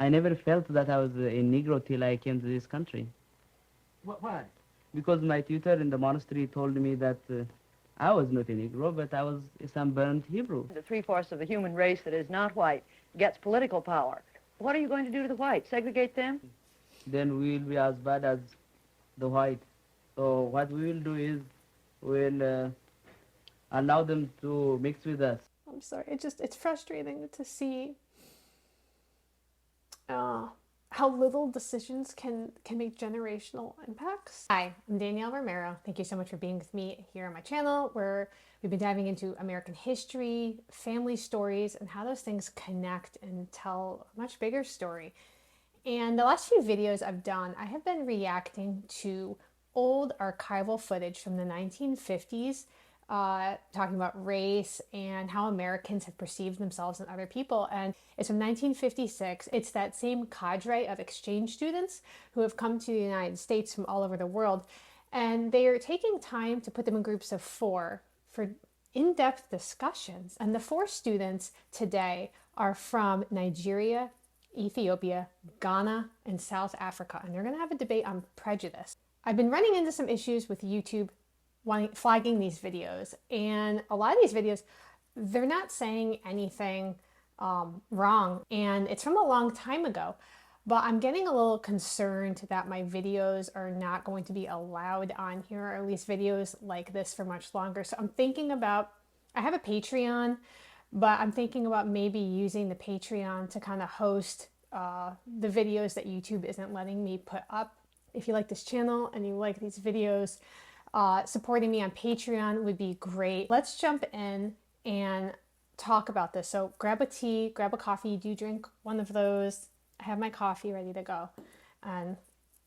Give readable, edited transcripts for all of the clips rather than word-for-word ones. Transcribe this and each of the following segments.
I never felt that I was a Negro till I came to this country. Why? Because my tutor in the monastery told me that I was not a Negro, but I was a sunburned Hebrew. The three-fourths of the human race that is not white gets political power. What are you going to do to the whites? Segregate them? Then we will be as bad as the white. So what we will do is we'll allow them to mix with us. I'm sorry, it's frustrating to see how little decisions can make generational impacts. Hi, I'm Danielle Romero. Thank you so much for being with me here on my channel, where we've been diving into American history, family stories, and how those things connect and tell a much bigger story. And the last few videos I've done, I have been reacting to old archival footage from the 1950s, talking about race and how Americans have perceived themselves and other people. And it's from 1956. It's that same cadre of exchange students who have come to the United States from all over the world. And they are taking time to put them in groups of 4 for in-depth discussions. And the 4 students today are from Nigeria, Ethiopia, Ghana, and South Africa. And they're going to have a debate on prejudice. I've been running into some issues with YouTube flagging these videos, and a lot of these videos, they're not saying anything wrong, and it's from a long time ago, but I'm getting a little concerned that my videos are not going to be allowed on here, or at least videos like this, for much longer. So I'm thinking about, I have a Patreon, but I'm thinking about maybe using the Patreon to kind of host the videos that YouTube isn't letting me put up. If you like this channel and you like these videos, supporting me on Patreon would be great. Let's jump in and talk about this. So grab a tea, grab a coffee. Do you drink one of those? I have my coffee ready to go, and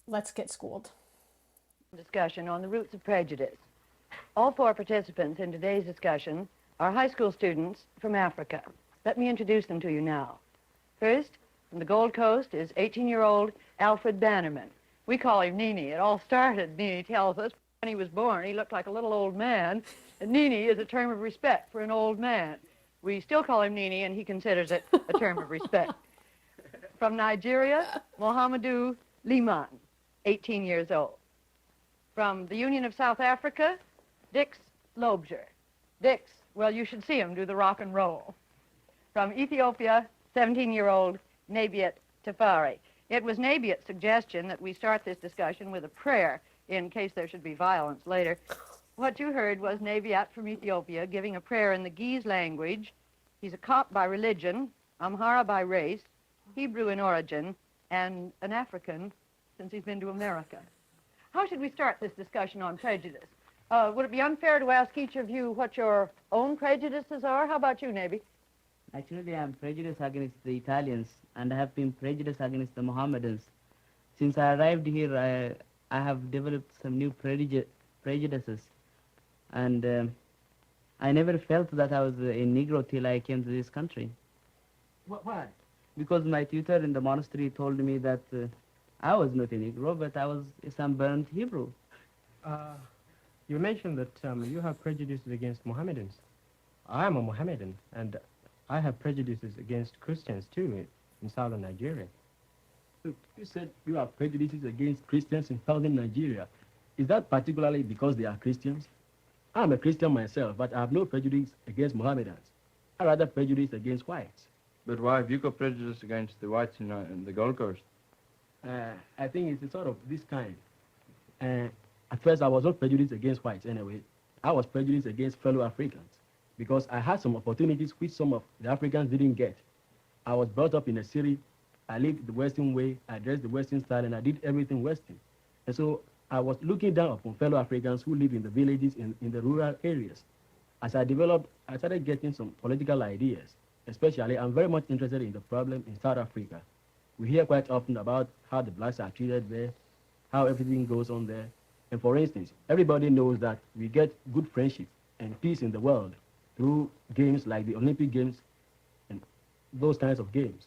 let's get schooled. Discussion on the roots of prejudice. All 4 participants in today's discussion are high school students from Africa. Let me introduce them to you now. First, from the Gold Coast is 18-year-old Alfred Bannerman. We call him Nini. It all started, Nini tells us, when he was born. He looked like a little old man. And Nini is a term of respect for an old man. We still call him Nini, and he considers it a term of respect. From Nigeria, Mohammed Liman, 18 years old. From the Union of South Africa, Dix Loubser. Dix, well, you should see him do the rock and roll. From Ethiopia, 17-year-old Nebiat Tafari. It was Nebiat's suggestion that we start this discussion with a prayer in case there should be violence later. What you heard was Nebiat from Ethiopia giving a prayer in the Ge'ez language. He's a Cop by religion, Amhara by race, Hebrew in origin, and an African since he's been to America. How should we start this discussion on prejudice? Would it be unfair to ask each of you what your own prejudices are? How about you, Nebi? Actually, I'm prejudiced against the Italians, and I have been prejudiced against the Mohammedans. Since I arrived here, I have developed some new prejudices, and I never felt that I was a Negro till I came to this country. Why? Because my tutor in the monastery told me that I was not a Negro, but I was a sunburned Hebrew. You mentioned that you have prejudices against Mohammedans. I am a Mohammedan, and I have prejudices against Christians, too, in southern Nigeria. Look, you said you have prejudices against Christians in southern Nigeria. Is that particularly because they are Christians? I'm a Christian myself, but I have no prejudice against Mohammedans. I rather prejudice against whites. But why have you got prejudice against the whites in the Gold Coast? I think it's sort of this kind. At first, I was not prejudiced against whites anyway. I was prejudiced against fellow Africans because I had some opportunities which some of the Africans didn't get. I was brought up in a city. I lived the Western way, I dressed the Western style, and I did everything Western. And so I was looking down upon fellow Africans who live in the villages, in the rural areas. As I developed, I started getting some political ideas. Especially, I'm very much interested in the problem in South Africa. We hear quite often about how the blacks are treated there, how everything goes on there. And for instance, everybody knows that we get good friendship and peace in the world through games like the Olympic Games and those kinds of games.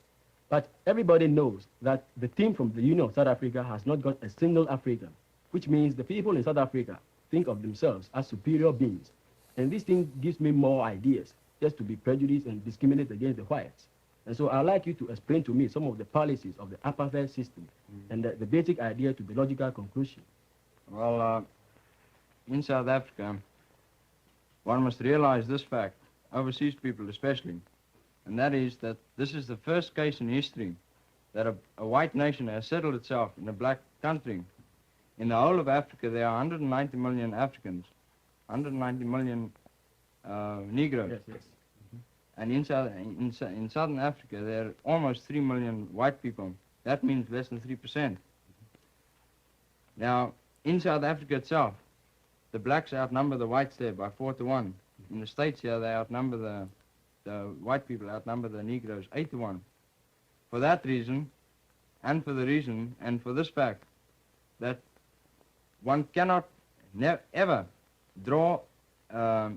But everybody knows that the team from the Union of South Africa has not got a single African, which means the people in South Africa think of themselves as superior beings. And this thing gives me more ideas just to be prejudiced and discriminate against the whites. And so I'd like you to explain to me some of the policies of the apartheid system and the basic idea to the logical conclusion. Well, in South Africa, one must realize this fact, overseas people especially, and that is that this is the first case in history that a white nation has settled itself in a black country. In the whole of Africa, there are 190 million Africans, 190 million Negroes. Yes, yes. And in Southern Africa, there are almost 3 million white people. That means less than 3%. Now, in South Africa itself, the blacks outnumber the whites there by 4 to 1. In the States here, they outnumber the white people outnumber the Negroes 8 to 1. For that reason, and for the reason, and for this fact, that one cannot ever draw a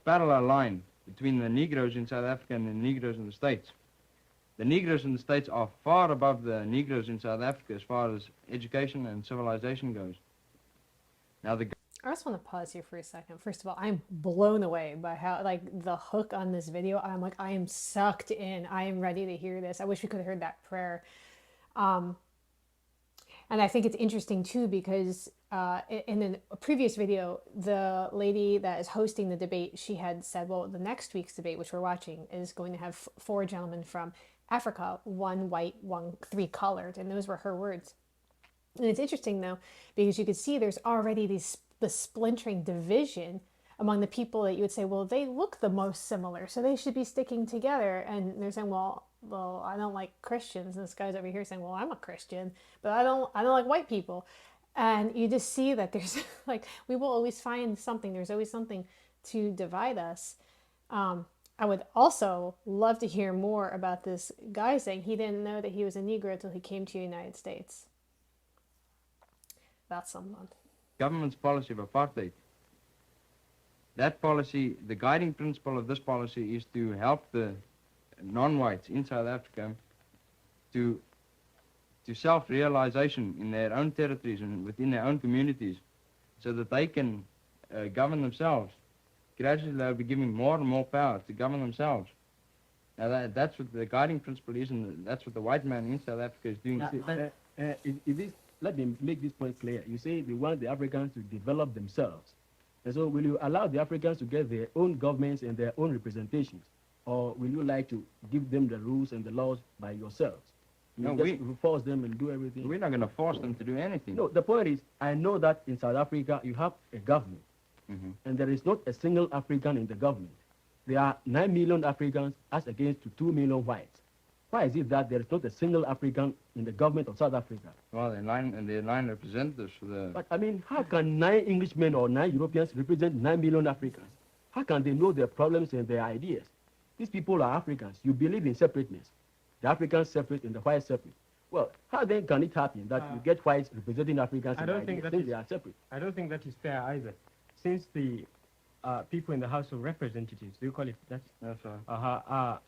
parallel line between the Negroes in South Africa and the Negroes in the States. The Negroes in the States are far above the Negroes in South Africa as far as education and civilization goes. Now, I just want to pause here for a second. First of all, I'm blown away by how, like, the hook on this video. I'm like, I am sucked in. I am ready to hear this. I wish we could have heard that prayer. And I think it's interesting too because in a previous video, the lady that is hosting the debate, she had said, well, the next week's debate, which we're watching, is going to have 4 gentlemen from Africa, 1 white, 3 colored, and those were her words. And it's interesting though, because you could see there's already the splintering division among the people that you would say, well, they look the most similar, so they should be sticking together. And they're saying, well, I don't like Christians. And this guy's over here saying, well, I'm a Christian, but I don't like white people. And you just see that there's like, we will always find something. There's always something to divide us. I would also love to hear more about this guy saying he didn't know that he was a Negro until he came to the United States. That's someone. Government's policy of apartheid. That policy, the guiding principle of this policy is to help the non-whites in South Africa to self-realization in their own territories and within their own communities so that they can govern themselves. Gradually they'll be giving more and more power to govern themselves. Now that's what the guiding principle is, and that's what the white man in South Africa is doing. Let me make this point clear. You say they want the Africans to develop themselves. And so will you allow the Africans to get their own governments and their own representations? Or will you like to give them the rules and the laws by yourselves? No, we force them and do everything. We're not going to force them to do anything. No, the point is, I know that in South Africa you have a government, and there is not a single African in the government. There are 9 million Africans as against 2 million whites. Why is it that there is not a single African in the government of South Africa? Well, they're 9 representatives for the... But I mean, how can 9 Englishmen or 9 Europeans represent 9 million Africans? How can they know their problems and their ideas? These people are Africans. You believe in separateness. The Africans separate and the whites separate. Well, how then can it happen that you get whites representing Africans I don't think that they are separate? I don't think that is fair either. Since the people in the House of Representatives, do you call it that? That's right.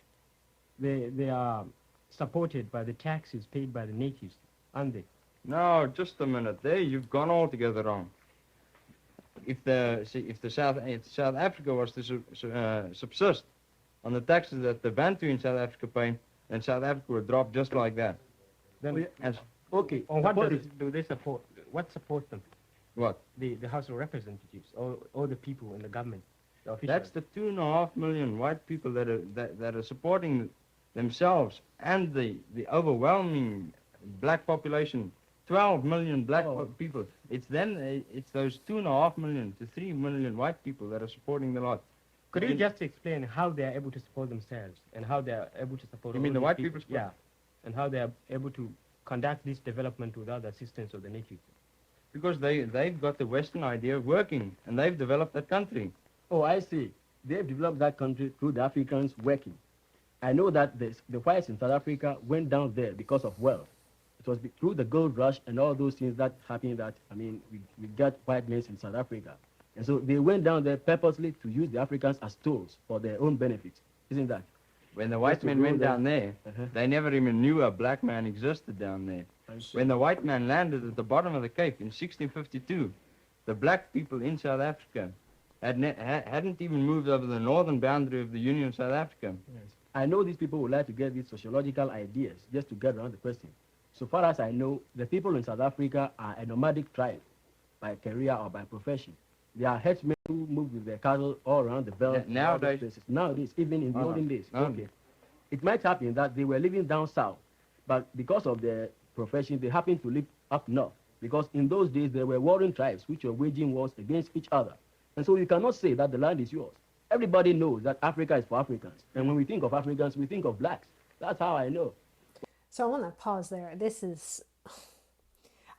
They are supported by the taxes paid by the natives, aren't they? No, just a minute. There, you've gone altogether wrong. If South Africa was to subsist on the taxes that the Bantu in South Africa pay, then South Africa would drop just like that. Then, okay. on what do they support? What supports them? What? The House of Representatives, or the people in the government, the officials. That's the 2.5 million white people that are supporting themselves and the overwhelming black population, 12 million black people. It's those 2.5 million to 3 million white people that are supporting the lot. Could you just explain how they are able to support themselves and how they are able to support? You mean the white people? Yeah, and how they are able to conduct this development without the assistance of the natives? Because they've got the Western idea working, and they've developed that country. Oh, I see. They've developed that country through the Africans working. I know that the whites in South Africa went down there because of wealth. It was through the gold rush and all those things that happened that, I mean, we got white men in South Africa. And so they went down there purposely to use the Africans as tools for their own benefits. Isn't that? When the white men went down there, they never even knew a black man existed down there. When the white man landed at the bottom of the Cape in 1652, the black people in South Africa hadn't even moved over the northern boundary of the Union of South Africa. Yes. I know these people would like to get these sociological ideas just to get around the question. So far as I know, the people in South Africa are a nomadic tribe by career or by profession. They are herdsmen who move with their cattle all around the belt. Nowadays, even in the olden days. Okay. It might happen that they were living down south, but because of their profession, they happened to live up north. Because in those days, there were warring tribes which were waging wars against each other. And so you cannot say that the land is yours. Everybody knows that Africa is for Africans. And when we think of Africans, we think of blacks. That's how I know. So I want to pause there. This is,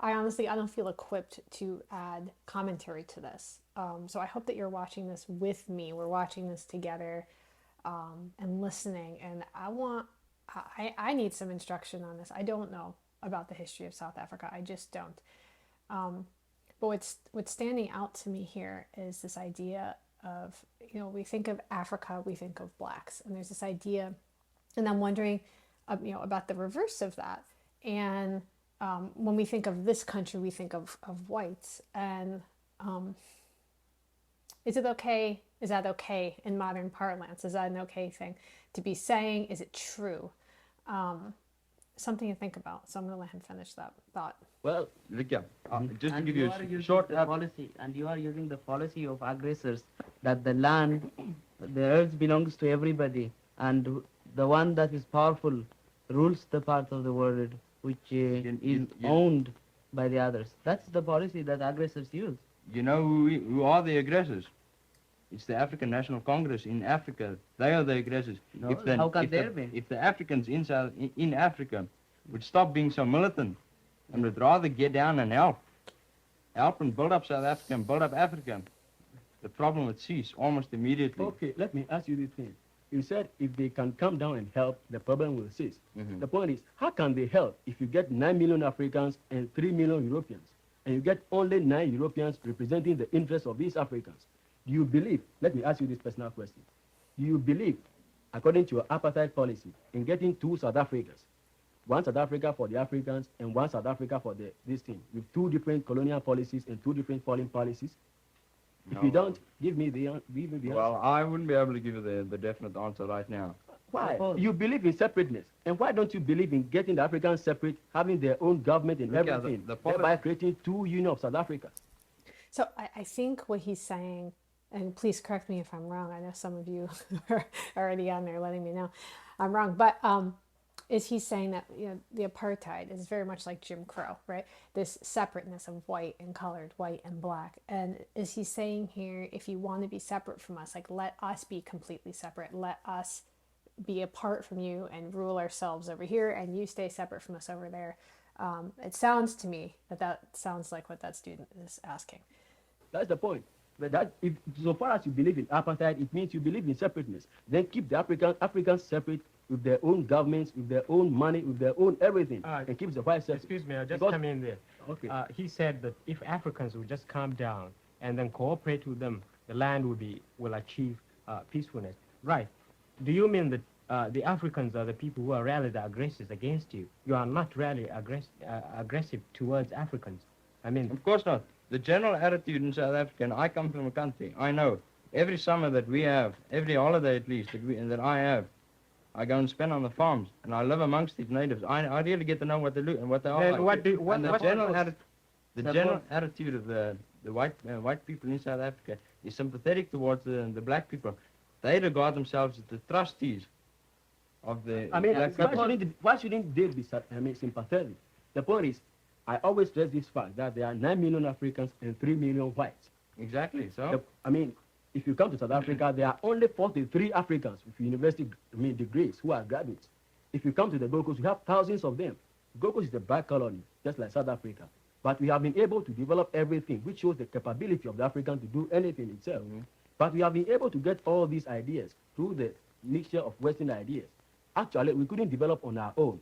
I don't feel equipped to add commentary to this. So I hope that you're watching this with me. We're watching this together and listening. And I need some instruction on this. I don't know about the history of South Africa. I just don't. But what's standing out to me here is this idea of, we think of Africa, we think of blacks. And there's this idea, and I'm wondering, about the reverse of that. And when we think of this country, we think of whites. And is that okay in modern parlance? Is that an okay thing to be saying? Is it true? Something to think about. So I'm going to let him finish that thought. Well, look, just to And give you you are a using short the policy, and you are using the policy of aggressors that the land, the earth belongs to everybody, and the one that is powerful rules the part of the world which is owned by the others. That's the policy that aggressors use. You know who are the aggressors? It's the African National Congress in Africa. They are the aggressors. No, how can there be? If the Africans in Africa would stop being so militant and would rather get down and help and build up South Africa and build up Africa, the problem would cease almost immediately. Okay, let me ask you this thing. You said if they can come down and help, the problem will cease. The point is, how can they help if you get 9 million Africans and 3 million Europeans, and you get only 9 Europeans representing the interests of these Africans? Do you believe, let me ask you this personal question, do you believe, according to your apartheid policy, in getting 2 South Africas, one South Africa for the Africans and one South Africa for this thing, with 2 different colonial policies and 2 different foreign policies? No. If you don't, give me the answer. Well, I wouldn't be able to give you the definite answer right now. Why? You believe in separateness. And why don't you believe in getting the Africans separate, having their own government and everything, thereby creating 2 unions of South Africa? So I think what he's saying, and please correct me if I'm wrong, I know some of you are already on there letting me know I'm wrong, but is he's saying that the apartheid is very much like Jim Crow, right? This separateness of white and colored, white and black. And is he saying here, if you want to be separate from us, like let us be completely separate, let us be apart from you and rule ourselves over here, and you stay separate from us over there? It sounds to me that sounds like what that student is asking. That's the point. But so far as you believe in apartheid, it means you believe in separateness. Then keep the Africans separate with their own governments, with their own money, with their own everything, and keep the whites separate. Excuse me, I'll just come in there. Okay. He said that if Africans would just calm down and then cooperate with them, the land will achieve peacefulness. Right. Do you mean that the Africans are the people who are really the aggressors against you? You are not really aggressive towards Africans. I mean, of course not. The general attitude in South Africa, and I come from a country, I know, every summer that we have, every holiday at least that I have, I go and spend on the farms, and I live amongst these natives. I really get to know what they do and what they are. Then like. the general attitude of the white people in South Africa is sympathetic towards the black people. They regard themselves as the trustees of the. I mean, black why shouldn't they be sympathetic? The point is, I always stress this fact that there are 9 million Africans and 3 million whites. Exactly. So. If you come to South Africa, there are only 43 Africans with university degrees who are graduates. If you come to the Gold Coast, you have thousands of them. Gold Coast is a black colony, just like South Africa. But we have been able to develop everything, which shows the capability of the African to do anything itself. But we have been able to get all these ideas through the mixture of Western ideas. Actually, we couldn't develop on our own,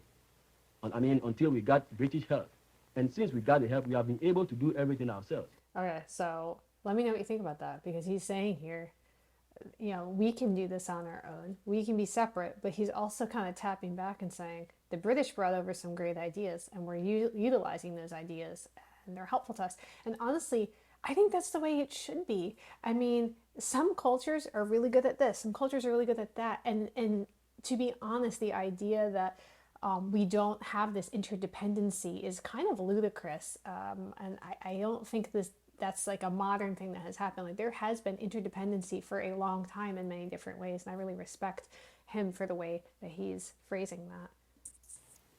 until we got British help. And since we got the help, we have been able to do everything ourselves. Okay, so let me know what you think about that, because he's saying here, we can do this on our own. We can be separate, but he's also kind of tapping back and saying the British brought over some great ideas, and we're utilizing those ideas, and they're helpful to us. And honestly, I think that's the way it should be. I mean, some cultures are really good at this, some cultures are really good at that, and to be honest, the idea that we don't have this interdependency is kind of ludicrous, and I don't think that's like a modern thing that has happened. Like there has been interdependency for a long time in many different ways, and I really respect him for the way that he's phrasing that.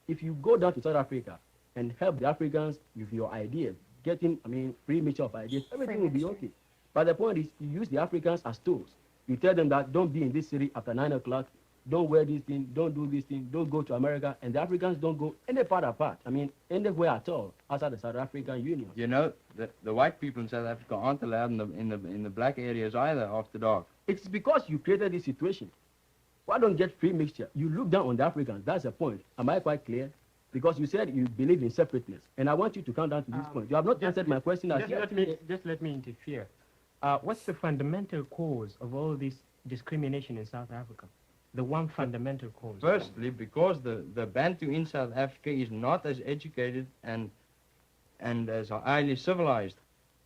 If you go down to South Africa and help the Africans with your ideas, getting, free mixture of ideas, everything will be okay. But the point is, you use the Africans as tools. You tell them that don't be in this city after 9 o'clock, don't wear this thing, don't do this thing, don't go to America, and the Africans don't go any part apart. Anywhere at all outside the South African Union. You know, the white people in South Africa aren't allowed in the black areas either after dark. It's because you created this situation. Why don't get free mixture? You look down on the Africans. That's the point. Am I quite clear? Because you said you believe in separateness, and I want you to come down to this point. You have not answered my question as yet. Just let me interfere. What's the fundamental cause of all this discrimination in South Africa? The one fundamental cause. Firstly, because the Bantu in South Africa is not as educated and as highly civilized.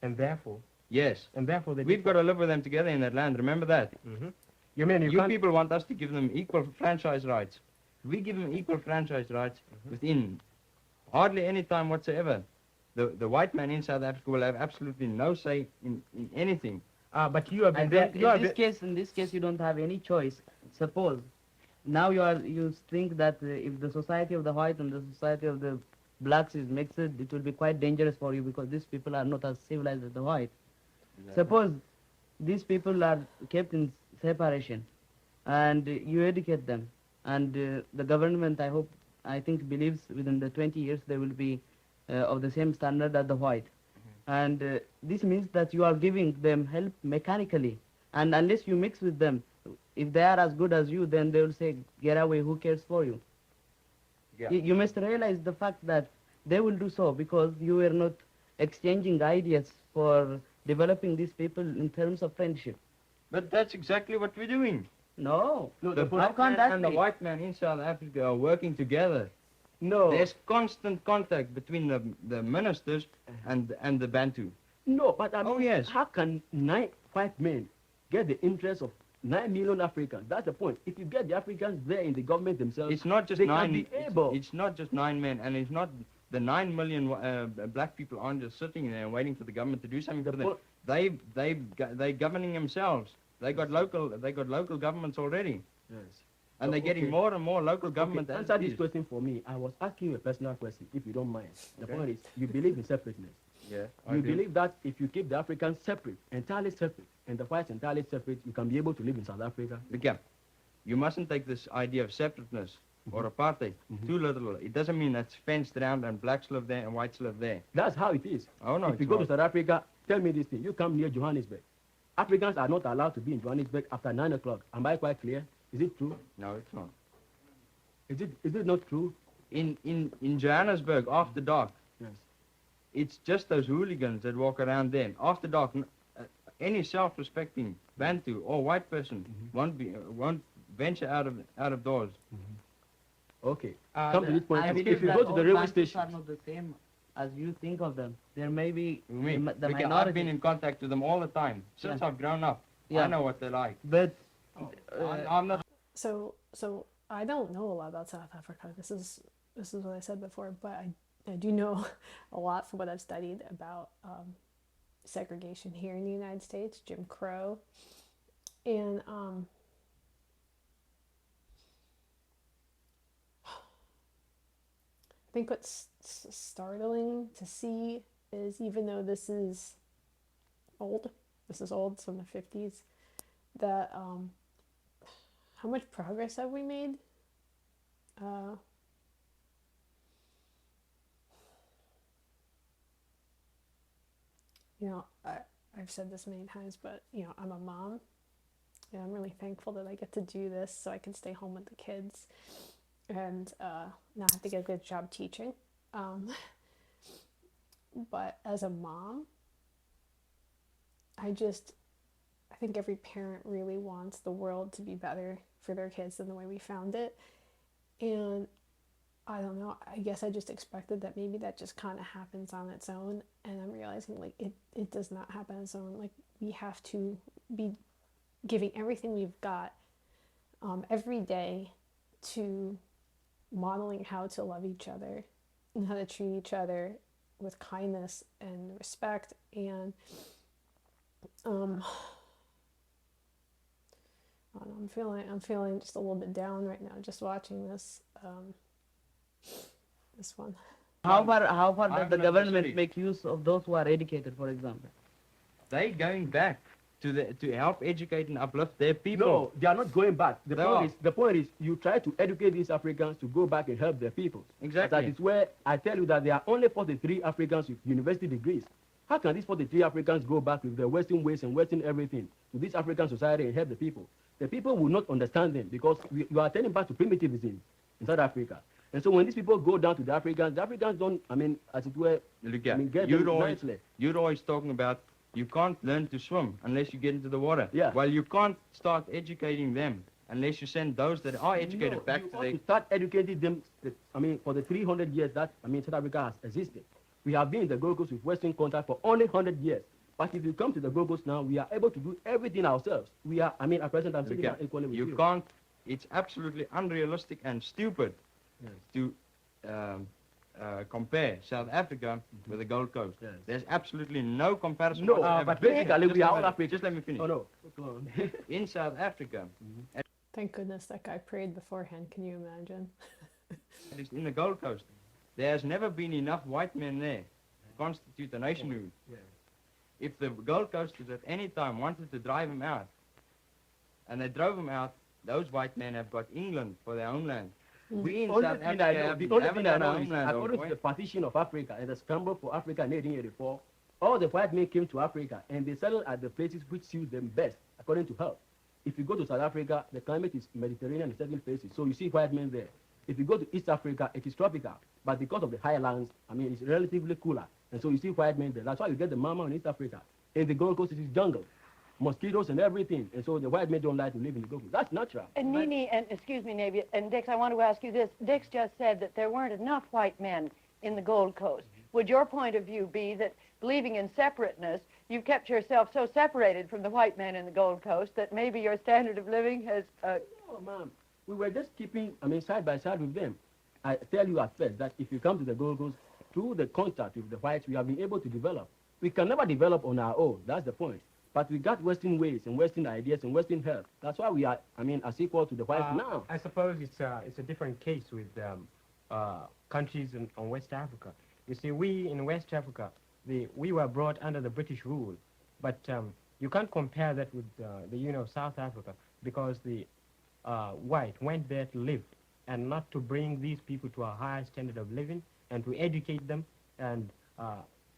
And therefore? Yes. And therefore we've got to live with them together in that land. Remember that. Mm-hmm. You people want us to give them equal franchise rights. We give them equal franchise rights within hardly any time whatsoever. The white man in South Africa will have absolutely no say in anything. But you have been in this case, you don't have any choice. Suppose now you think that if the society of the white and the society of the blacks is mixed, it will be quite dangerous for you because these people are not as civilized as the white. Exactly. Suppose these people are kept in separation, and you educate them, and the government, I think, believes within the 20 years they will be of the same standard as the white. And this means that you are giving them help mechanically, and unless you mix with them, if they are as good as you, then they will say, get away, who cares for you? Yeah. You must realize the fact that they will do so because you were not exchanging ideas for developing these people in terms of friendship. But that's exactly what we're doing. No. The black man and the white man in South Africa are working together. No. There's constant contact between the ministers and the Bantu. No, but yes. How can 9 white men get the interest of 9 million Africans? That's the point. If you get the Africans there in the government themselves, it's not just they 9. can be able. It's not just 9 men, and it's not the 9 million black people aren't just sitting there and waiting for the government to do something for them. They governing themselves. They got local governments already. Yes. And they're getting more and more local government. Okay. Answer this question for me. I was asking you a personal question, if you don't mind. The point is, you believe in separateness. Yeah. You believe that if you keep the Africans separate, entirely separate, and the whites entirely separate, you can be able to live in South Africa? Yeah. You mustn't take this idea of separateness or apartheid too literal. It doesn't mean that's fenced around and blacks live there and whites live there. That's how it is. Oh, no, if you go to South Africa, tell me this thing. You come near Johannesburg. Africans are not allowed to be in Johannesburg after 9 o'clock. Am I quite clear? Is it true? No, it's not. Is it not true? In Johannesburg, after dark, yes, it's just those hooligans that walk around there. After dark, any self-respecting Bantu or white person won't venture out of doors. Okay. Come to this point. If you go to the railway station, are not the same as you think of them. There may be the minority. I've been in contact with them all the time since I've grown up. I know what they're like. But I'm not. So I don't know a lot about South Africa. This is what I said before, but I do know a lot from what I've studied about segregation here in the United States, Jim Crow, and I think what's startling to see is, even though this is old, it's from the 50s, that how much progress have we made? I've said this many times, but I'm a mom, and I'm really thankful that I get to do this so I can stay home with the kids and not have to get a good job teaching. But as a mom, I think every parent really wants the world to be better for their kids than the way we found it. And I don't know, I guess I just expected that maybe that just kind of happens on its own. And I'm realizing, like, it does not happen on its own. Like, we have to be giving everything we've got every day to modeling how to love each other and how to treat each other with kindness and respect. And I don't know, I'm feeling just a little bit down right now just watching this this one. How far does the not government necessarily. make use of those who are educated, for example? They going back to help educate and uplift their people. No, they are not going back. They are. The point is, you try to educate these Africans to go back and help their people. Exactly. That is where I tell you that there are only 43 Africans with university degrees. How can these 43 Africans go back with their Western ways and Western everything to this African society and help the people? The people will not understand them because you are turning back to primitivism in South Africa. And so when these people go down to the Africans don't, I mean, as it were, Look I at mean, get you're them always, nicely. you're always talking about you can't learn to swim unless you get into the water. Yeah. Well, you can't start educating them unless you send those that are educated No, back you to ought their... to start educating them. I mean, for the 300 years that South Africa has existed, we have been in the Gold Coast with Western contact for only 100 years. But if you come to the Gold Coast now, we are able to do everything ourselves. We are, I mean, at present, I'm sitting Look at, equally with you you. can't. It's absolutely unrealistic and stupid Yes. to compare South Africa with the Gold Coast. Yes. There's absolutely no comparison No, whatsoever. but basically Just we are a all minute, Africans. Just let me finish. Oh, no. Go on. In South Africa, Thank goodness that guy prayed beforehand. Can you imagine? at least in the Gold Coast, there has never been enough white men there to constitute a nationhood. Yeah. If the Gold Coasters at any time wanted to drive him out, and they drove him out, those white men have got England for their homeland. We in Only South thing I Africa know- have the only haven't thing I got know our is, homeland. according to the partition of Africa and the scramble for Africa in 1884, all the white men came to Africa and they settled at the places which suit them best, according to health. If you go to South Africa, the climate is Mediterranean in certain places, so you see white men there. If you go to East Africa, it is tropical, but because of the highlands, I mean, it's relatively cooler, and so you see white men there. That's why you get the mama in East Africa. In the Gold Coast, it is jungle, mosquitoes and everything, and so the white men don't like to live in the Gold Coast. That's natural. And Nini, and excuse me, Nebiat, and Dix, I want to ask you this. Dix just said that there weren't enough white men in the Gold Coast. Would your point of view be that believing in separateness, you've kept yourself so separated from the white men in the Gold Coast that maybe your standard of living has... No, ma'am. We were just keeping, I mean, side by side with them. I tell you at first that if you come to the Gold Coast, through the contact with the whites, we have been able to develop. We can never develop on our own. That's the point. But we got Western ways and Western ideas and Western health. That's why we are, I mean, as equal to the whites now. I suppose it's a different case with countries on West Africa. You see, we in West Africa, we were brought under the British rule, but you can't compare that with the South Africa, because the white went there to live and not to bring these people to a higher standard of living and to educate them and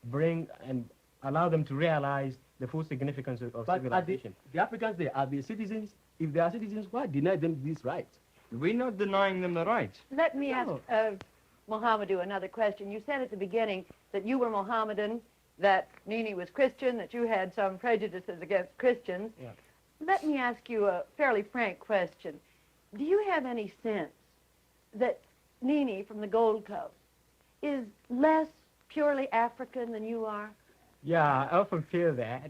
bring and allow them to realize the full significance of But civilization. the Africans, they are the citizens. If they are citizens, why deny them these rights? We're not denying them the rights. Let me ask Mohamedou another question. You said at the beginning that you were Mohammedan, that Nini was Christian, that you had some prejudices against Christians. Yeah. Let me ask you a fairly frank question. Do you have any sense that Nini from the Gold Coast is less purely African than you are? Yeah, I often feel that.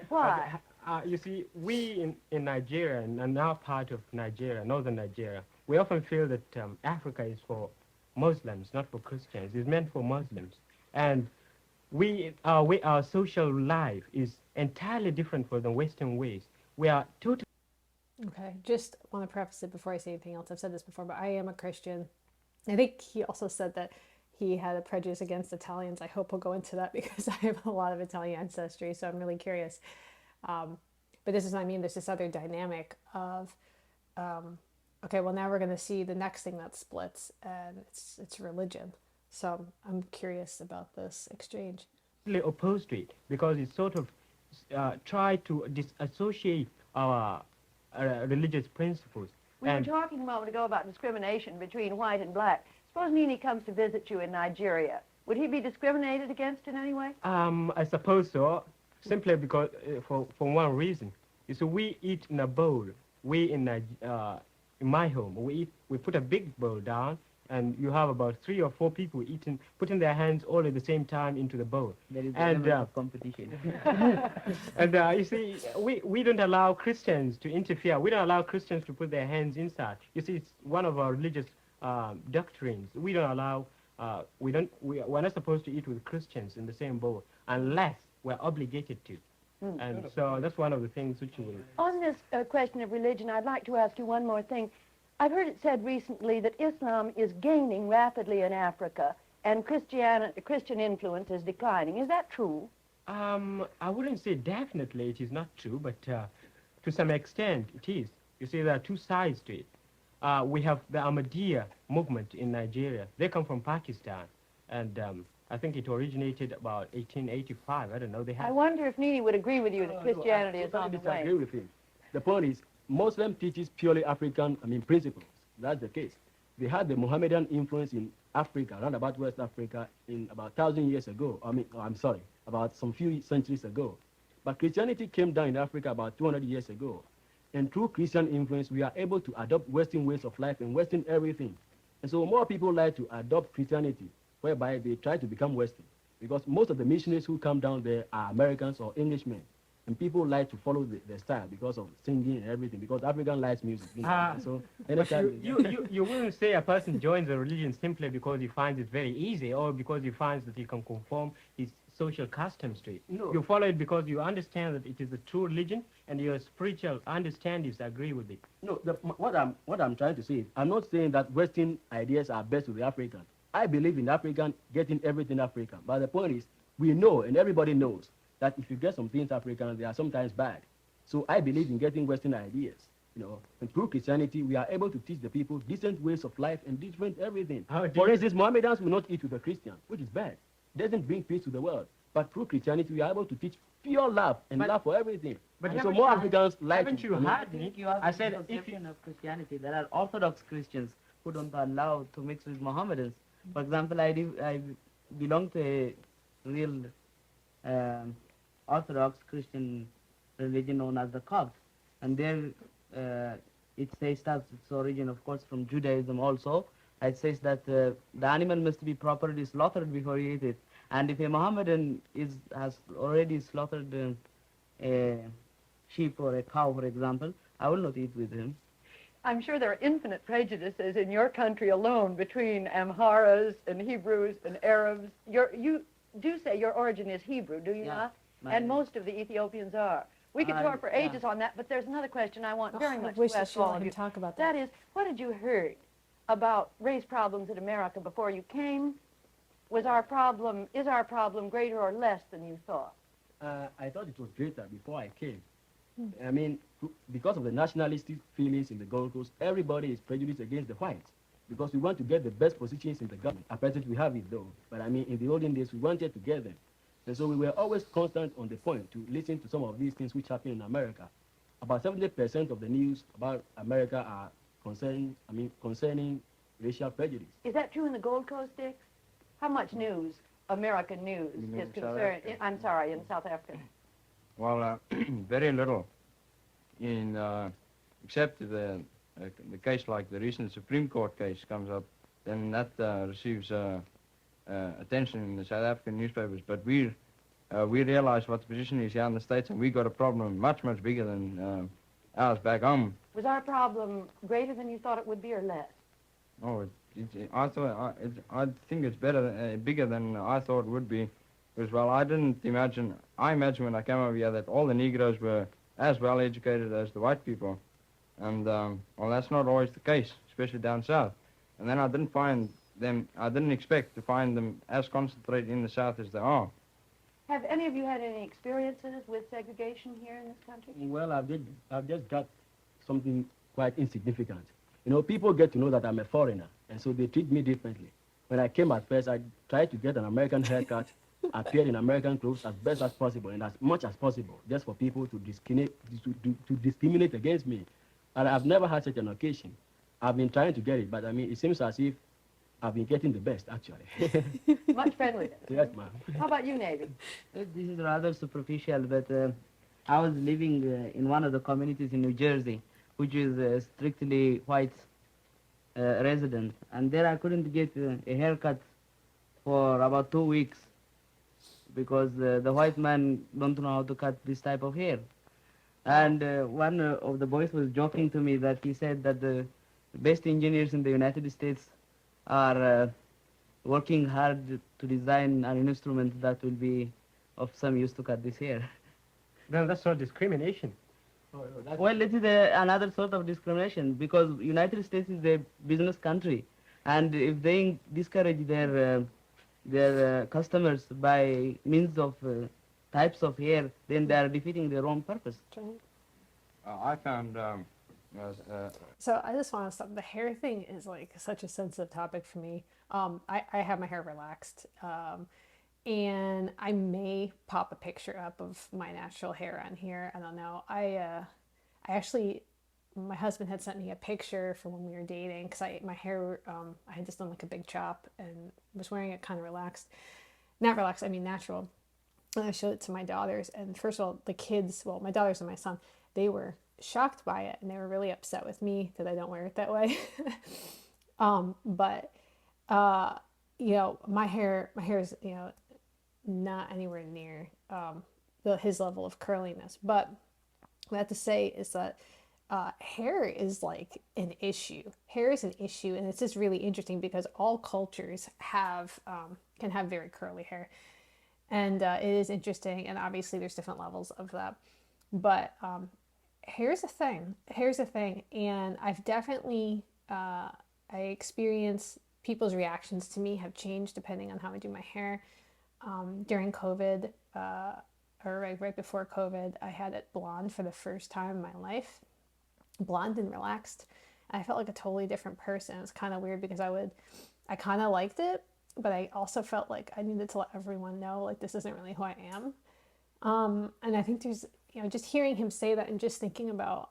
Why? You see, we in Nigeria, and now part of Nigeria, northern Nigeria, we often feel that Africa is for Muslims, not for Christians. It's meant for Muslims. And our social life is entirely different from the Western ways. We are totally... Okay, just want to preface it before I say anything else. I've said this before, but I am a Christian. I think he also said that he had a prejudice against Italians. I hope he'll go into that because I have a lot of Italian ancestry, so I'm really curious. But this is what I mean. There's this other dynamic of, okay, well, now we're going to see the next thing that splits, and it's religion. So I'm curious about this exchange. opposed to it because it sort of tried to disassociate our religious principles. We were talking a moment ago about discrimination between white and black. Suppose Nini comes to visit you in Nigeria. Would he be discriminated against in any way? I suppose so, simply because, for one reason. You see, we eat in a bowl. In my home, we put a big bowl down, and you have about 3 or 4 people putting their hands all at the same time into the bowl. There is And, a level of competition. And you see, we don't allow Christians to interfere. We don't allow Christians to put their hands inside. You see, it's one of our religious doctrines. We don't allow, we're not supposed to eat with Christians in the same bowl unless we're obligated to. And so that's one of the things which we will... On this question of religion, I'd like to ask you one more thing. I've heard it said recently that Islam is gaining rapidly in Africa and Christian influence is declining. Is that true? I wouldn't say definitely it is not true, but to some extent it is. You see, there are two sides to it. We have the Ahmadiyya movement in Nigeria. They come from Pakistan, and I think it originated about 1885. I don't know. I wonder if Nini would agree with you that Christianity is on the way. I agree with him. The point is, Muslim teaches purely African, principles. That's the case. They had the Mohammedan influence in Africa, around about West Africa, in about 1,000 years ago. About some few centuries ago. But Christianity came down in Africa about 200 years ago. And through Christian influence, we are able to adopt Western ways of life and Western everything. And so more people like to adopt Christianity, whereby they try to become Western. Because most of the missionaries who come down there are Americans or Englishmen. And people like to follow the style because of singing and everything, because African likes music. So you wouldn't say a person joins a religion simply because he finds it very easy or because he finds that he can conform his social customs to it. No. You follow it because you understand that it is a true religion and your spiritual understandings agree with it. No, what I'm trying to say is, I'm not saying that Western ideas are best to the African. I believe in African getting everything African. But the point is, we know and everybody knows that if you get some things African, they are sometimes bad. So I believe in getting Western ideas. And through Christianity, we are able to teach the people decent ways of life and different everything. For instance, Mohammedans will not eat with a Christian, which is bad. It doesn't bring peace to the world. But through Christianity, we are able to teach pure love and love for everything. But so more Africans like haven't you heard me? I said, conception of Christianity. There are Orthodox Christians who don't allow to mix with Mohammedans. For example, I belong to a real Orthodox Christian religion known as the Copts, and there it says that its origin, of course, from Judaism also. It says that the animal must be properly slaughtered before you eat it, and if a Mohammedan has already slaughtered a sheep or a cow, for example, I will not eat with him. I'm sure there are infinite prejudices in your country alone between Amharas and Hebrews and Arabs. You do say your origin is Hebrew, do you not? And most of the Ethiopians are. We could talk for ages on that, but there's another question I want very much to ask all of you. Talk about that. That is, what had you heard about race problems in America before you came? Is our problem greater or less than you thought? I thought it was greater before I came. Because of the nationalistic feelings in the Gold Coast, everybody is prejudiced against the whites. Because we want to get the best positions in the government. At present, we have it though. But in the olden days, we wanted to get them. And so we were always constant on the point to listen to some of these things which happen in America. About 70% of the news about America are concerning racial prejudice. Is that true in the Gold Coast, Dick? How much news, American news, is concerned? I'm sorry, in South Africa. Well, very little. Except the case like the recent Supreme Court case comes up, then that receives attention in the South African newspapers. But we realize what the position is here in the States, and we got a problem much, much bigger than ours back home. Was our problem greater than you thought it would be, or less? Oh, I think it's bigger than I thought it would be. Because, well, I imagined when I came over here that all the Negroes were as well educated as the white people. And, well, that's not always the case, especially down south. And then I didn't expect to find them as concentrated in the south as they are. Have any of you had any experiences with segregation here in this country? Well, I've just got something quite insignificant. People get to know that I'm a foreigner, and so they treat me differently. When I came at first, I tried to get an American haircut, appear in American clothes as best as possible and as much as possible, just for people to discriminate against me. And I've never had such an occasion. I've been trying to get it, but it seems as if I've been getting the best, actually. Much friendliness. Yes, ma'am. How about you, Navy? This is rather superficial, but I was living in one of the communities in New Jersey, which is strictly white resident, and there I couldn't get a haircut for about 2 weeks because the white man don't know how to cut this type of hair. And one of the boys was joking to me that he said that the best engineers in the United States are working hard to design an instrument that will be of some use to cut this hair. Then that's not discrimination. Well, it is another sort of discrimination because United States is a business country, and if they discourage their customers by means of types of hair, then they are defeating their own purpose. I found So I just want to stop. The hair thing is like such a sensitive topic for me. I have my hair relaxed, and I may pop a picture up of my natural hair on here. I don't know. I actually, my husband had sent me a picture from when we were dating because my hair, I had just done like a big chop and was wearing it kind of relaxed. Not relaxed, I mean natural. And I showed it to my daughters, and first of all, the kids, well, my daughters and my son, they were shocked by it, and they were really upset with me that I don't wear it that way. But you know, my hair is, you know, not anywhere near his level of curliness. But what I have to say is that hair is like an issue. Hair is an issue, and it's just really interesting because all cultures have can have very curly hair, and it is interesting. And obviously, there's different levels of that, but hair's a thing. Hair's a thing, and I've definitely I experience people's reactions to me have changed depending on how I do my hair. During COVID, or right before COVID, I had it blonde for the first time in my life, blonde and relaxed. And I felt like a totally different person. It's kind of weird because I kind of liked it, but I also felt like I needed to let everyone know, like, this isn't really who I am. And I think there's, you know, just hearing him say that and just thinking about,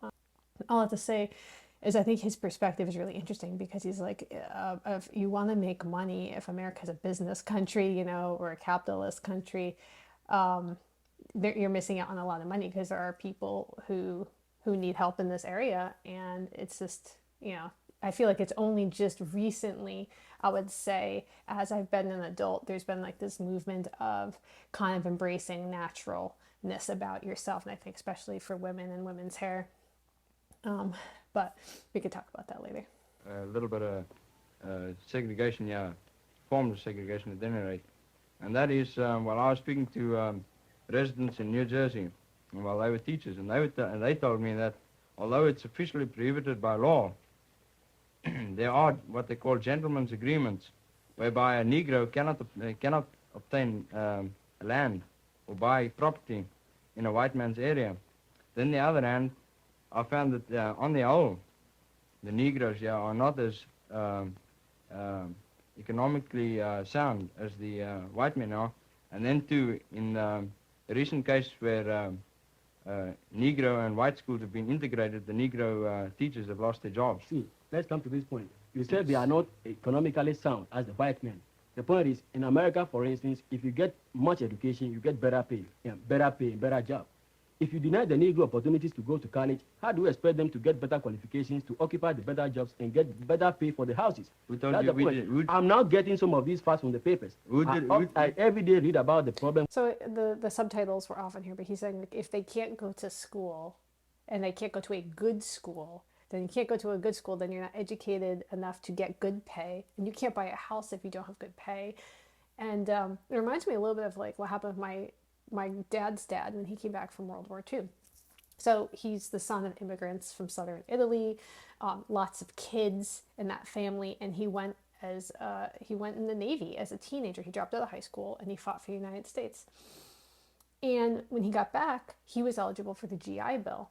all I have to say is I think his perspective is really interesting because he's like, if you want to make money, if America's a business country, you know, or a capitalist country, you're missing out on a lot of money because there are people who need help in this area. And it's just, you know, I feel like it's only just recently, I would say, as I've been an adult, there's been like this movement of kind of embracing naturalness about yourself. And I think especially for women and women's hair. But we could talk about that later. a little bit of segregation, yeah, forms of segregation at any rate. And that is, while I was speaking to residents in New Jersey, while they were teachers, and they told me that although it's officially prohibited by law, there are what they call gentlemen's agreements, whereby a Negro cannot obtain land or buy property in a white man's area. Then, on the other hand, I found that on the whole, the Negroes here are not as economically sound as the white men are. And then too, in a recent case where Negro and white schools have been integrated, the Negro teachers have lost their jobs. See, let's come to this point. You said they are not economically sound as the white men. The point is, in America, for instance, if you get much education, you get better pay, better job. If you deny the Negro opportunities to go to college, how do you expect them to get better qualifications, to occupy the better jobs, and get better pay for the houses? I'm now getting some of these facts from the papers. I every day read about the problem. So the subtitles were off on here, but he's saying, like, if they can't go to school and they can't go to a good school, then you can't go to a good school, then you're not educated enough to get good pay. And you can't buy a house if you don't have good pay. And it reminds me a little bit of like what happened with my dad's dad when he came back from World War II. So he's the son of immigrants from southern Italy, lots of kids in that family, and he went in the Navy as a teenager. He dropped out of high school and he fought for the United States. And when he got back, he was eligible for the GI Bill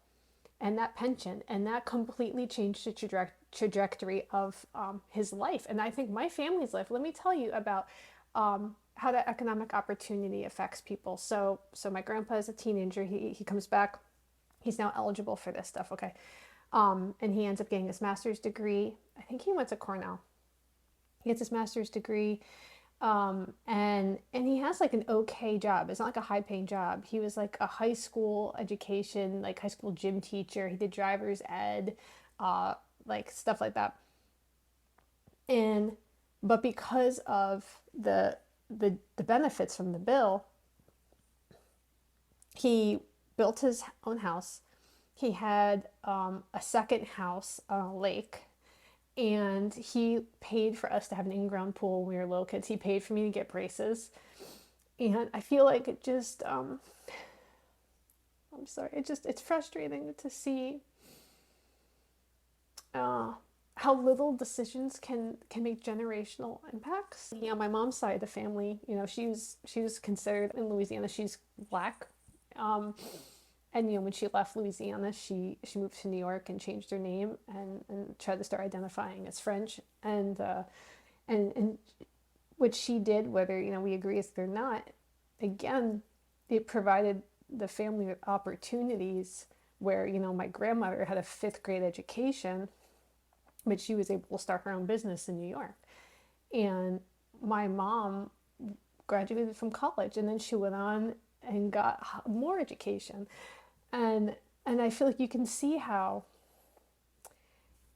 and that pension, and that completely changed the trajectory of his life. And I think my family's life, let me tell you about how that economic opportunity affects people. So my grandpa is a teenager. He comes back. He's now eligible for this stuff, okay? And he ends up getting his master's degree. I think he went to Cornell. He gets his master's degree, and he has like an okay job. It's not like a high-paying job. He was like a high school education, like high school gym teacher. He did driver's ed, like stuff like that. But because of the benefits from the bill, he built his own house. He had a second house on a lake, and he paid for us to have an in-ground pool when we were little kids. He paid for me to get braces, and I feel like it just I'm sorry, it's frustrating to see how little decisions can make generational impacts. You know, my mom's side of the family, you know, she was considered in Louisiana, she's black. And you know, when she left Louisiana, she moved to New York and changed her name and tried to start identifying as French. And what she did, whether you know we agree with it or not, again, it provided the family with opportunities where you know my grandmother had a 5th grade education, but she was able to start her own business in New York. And my mom graduated from college, and then she went on and got more education. And I feel like you can see how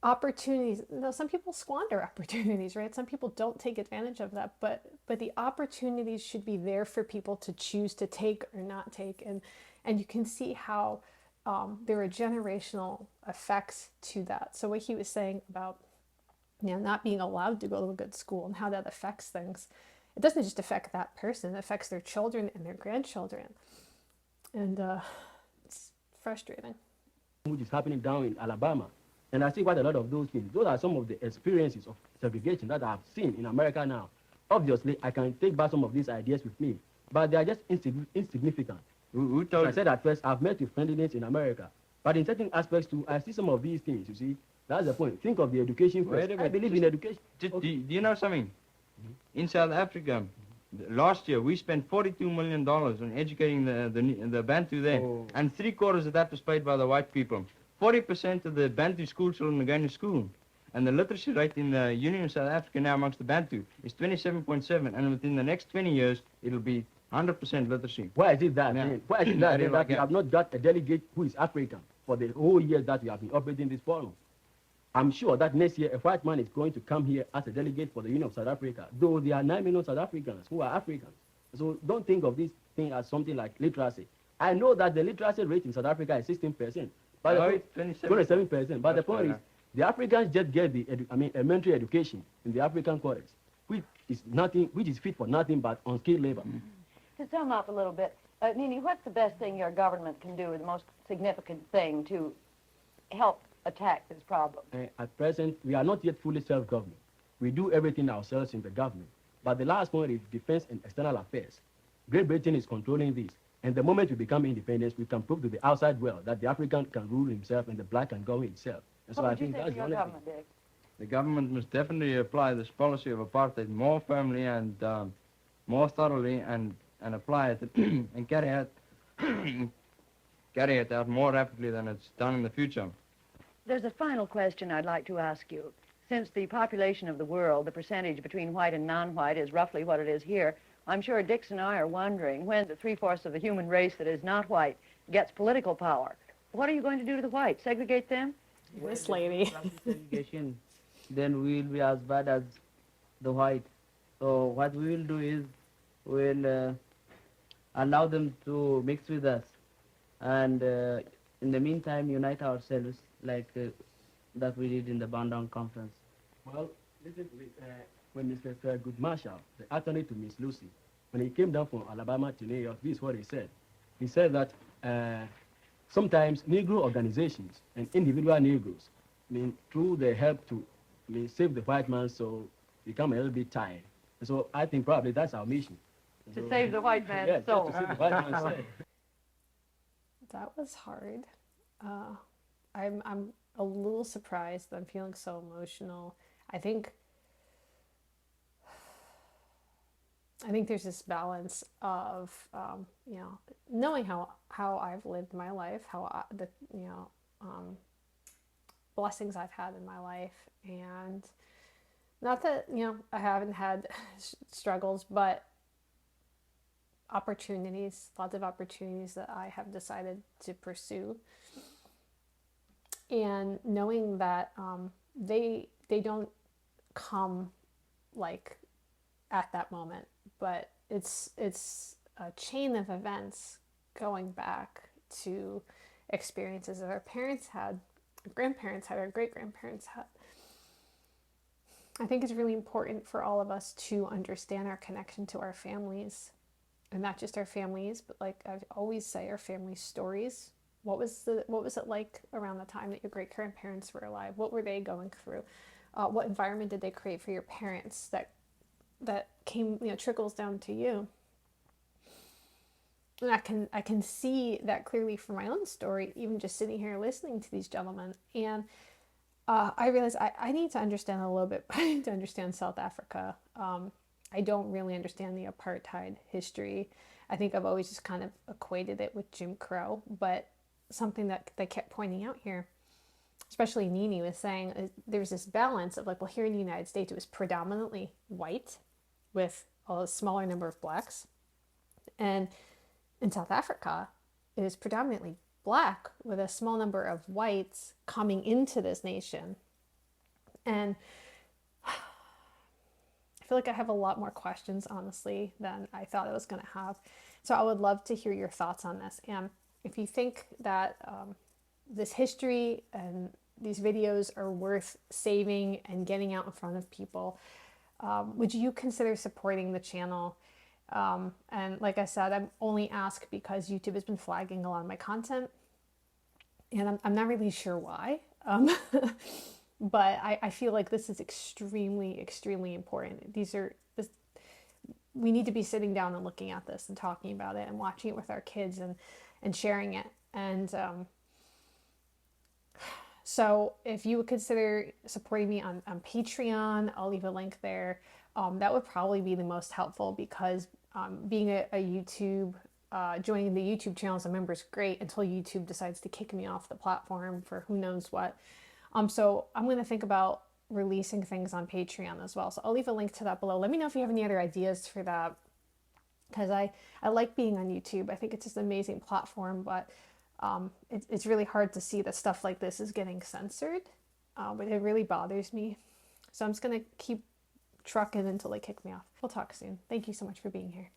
opportunities, you know, some people squander opportunities, right? Some people don't take advantage of that, but the opportunities should be there for people to choose to take or not take. And you can see how there are generational effects to that. So what he was saying about, you know, not being allowed to go to a good school and how that affects things, it doesn't just affect that person, it affects their children and their grandchildren. And it's frustrating. Which is happening down in Alabama. And I see quite a lot of those things. Those are some of the experiences of segregation that I have seen in America now. Obviously, I can take back some of these ideas with me, but they are just insignificant. Who told I said at first, I've met with friendliness in America, but in certain aspects too, I see some of these things, you see. That's the point. Think of the education first. I believe in education. Do you know something? In South Africa, last year we spent $42 million on educating the Bantu there, and 3/4 of that was paid by the white people. 40% of the Bantu school children are going to school, and the literacy rate in the Union of South Africa now amongst the Bantu is 27.7, and within the next 20 years it'll be 100% literacy. Why is it that? Yeah. Why is it that, Really that we have not got a delegate who is African for the whole year that we have been operating this forum? I'm sure that next year a white man is going to come here as a delegate for the Union of South Africa, though there are 9 million South Africans who are Africans. So don't think of this thing as something like literacy. I know that the literacy rate in South Africa is 16%. But it's 27%. But the point is, the Africans just get the elementary education in the African quarters, which is fit for nothing but unskilled labor. To sum up a little bit, Nini, what's the best thing your government can do, the most significant thing to help attack this problem? At present, we are not yet fully self-government. We do everything ourselves in the government. But the last point is defense and external affairs. Great Britain is controlling this. And the moment we become independent, we can prove to the outside world that the African can rule himself and the black can govern himself. And so I think that's the only thing. Dick? The government must definitely apply this policy of apartheid more firmly and more thoroughly, and apply it and carry it out more rapidly than it's done in the future. There's a final question I'd like to ask you. Since the population of the world, the percentage between white and non-white is roughly what it is here, I'm sure Dix and I are wondering when the 3/4 of the human race that is not white gets political power. What are you going to do to the whites? Segregate them? This lady. Segregation, then we will be as bad as the white. So what we will do is we'll allow them to mix with us, and in the meantime unite ourselves like that we did in the Bandung conference. Well, listen to me. When Mr. Thurgood Marshall, the attorney to Miss Lucy, when he came down from Alabama to New York, this is what he said. He said that sometimes Negro organizations and individual Negroes, through their help to save the white man, so become a little bit tired. And so I think probably that's our mission. To save the white man's yeah, soul. to save the white man's soul. That was hard. I'm a little surprised. I'm feeling so emotional. I think there's this balance of knowing how I've lived my life, blessings I've had in my life, and not that I haven't had struggles, but opportunities, lots of opportunities that I have decided to pursue, and knowing that they don't come like at that moment, but it's a chain of events going back to experiences that our parents had, our grandparents had, our great-grandparents had. I think it's really important for all of us to understand our connection to our families, and not just our families, but like I always say, our family stories. What was it like around the time that your great-grandparents were alive? What were they going through? What environment did they create for your parents that came, trickles down to you? And I can see that clearly from my own story, even just sitting here listening to these gentlemen. And I realized I need to understand a little bit. I need to understand South Africa. I don't really understand the apartheid history. I think I've always just kind of equated it with Jim Crow. But something that they kept pointing out here, especially Nini was saying, there's this balance of like, well, here in the United States, it was predominantly white with a smaller number of blacks. And in South Africa, it is predominantly black with a small number of whites coming into this nation. And I feel like I have a lot more questions, honestly, than I thought I was going to have. So I would love to hear your thoughts on this. And if you think that this history and these videos are worth saving and getting out in front of people, would you consider supporting the channel? And like I said, I'm only asked because YouTube has been flagging a lot of my content, and I'm not really sure why. But I feel like this is extremely, extremely important. We need to be sitting down and looking at this and talking about it and watching it with our kids and sharing it. And so if you would consider supporting me on Patreon, I'll leave a link there. That would probably be the most helpful, because being a YouTube, joining the YouTube channel as a member is great until YouTube decides to kick me off the platform for who knows what. So I'm going to think about releasing things on Patreon as well. So I'll leave a link to that below. Let me know if you have any other ideas for that, because I like being on YouTube. I think it's just an amazing platform, but it's really hard to see that stuff like this is getting censored. But it really bothers me. So I'm just going to keep trucking until they kick me off. We'll talk soon. Thank you so much for being here.